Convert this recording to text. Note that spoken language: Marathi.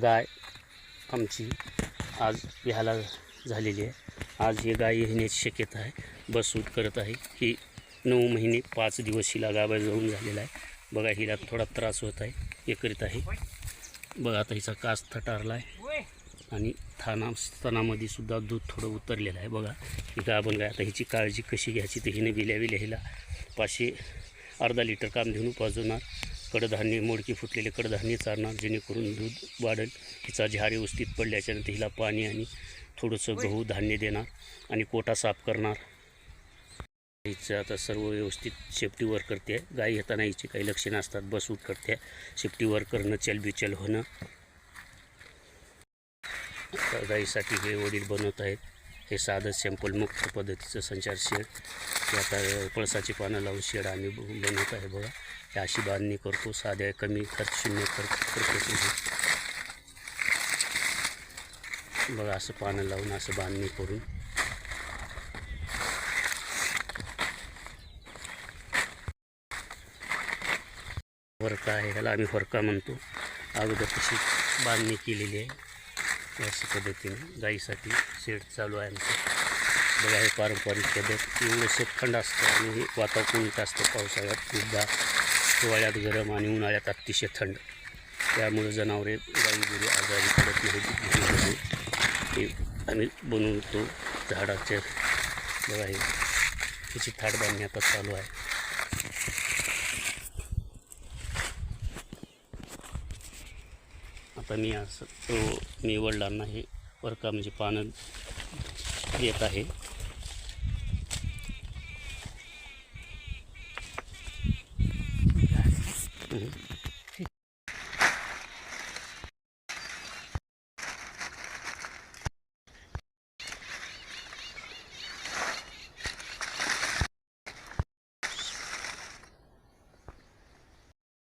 गाय आमची आज ह्याला झालेली आहे. आज हे गाय येण्याची शक्यता आहे. बसूट करत आहे की 9 महिने 5 दिवस हिला गाभा जाऊन झालेला आहे. बघा हिला थोडा त्रास होत आहे, हे करीत आहे. बघा आता हिचा कास थटारला आहे आणि स्तनामध्ये सुद्धा दूध थोडं उतरलेलं आहे. बघा ही गाभण गाय. आता हिची काळजी कशी घ्यायची तर हिने विल्या हिला 500 अर्धा लिटर कामधेनू पाजवणार. कडधान्य मोडकी फुटलेले कडधान्य चारणार, जेणेकरून दूध वाढेल. हिचा झाड व्यवस्थित पडल्याच्यानंतर हिला पाणी आणि थोडंसं गहू धान्य देणार आणि कोटा साफ करणार. हिचं आता सर्व व्यवस्थित सेफ्टी वर्क करते. गाय येताना हिची काही लक्षणं असतात. बसूट करते, सेफ्टी वर्क करणं, चलबिचल होणं. गाईसाठी हे वडील बनवत आहेत. हे साधं सिंपल मुक्त पद्धतीचं संचार शेड. हे आता पळसाची पानं लावून शेड आम्ही बनवत आहे. बघा हे अशी बांधणी करतो. साध्या कमी खर्च शून्य खर्च. बघा असं पानं लावून असं बांधणी करून फरका आहे, ह्याला आम्ही फरका म्हणतो. अगोदर तशी बांधणी केलेली आहे. अशा पद्धतीने गाईसाठी शेड चालू आहे आमचं. बघा हे पारंपरिक पद्धत. एवढं शेतखंड असतं आणि हे वातावरण असतं. पावसाळ्यात खूपदा, हिवाळ्यात गरम आणि उन्हाळ्यात अतिशय थंड. त्यामुळे जनावरे गाई गुरे आजारी पडत नाही. हे आम्ही बनवतो झाडाचे. बघा हे त्याची थाट बांधणी आता चालू आहे. आता मी वडिलांना हे वरका म्हणजे पानं देत आहे.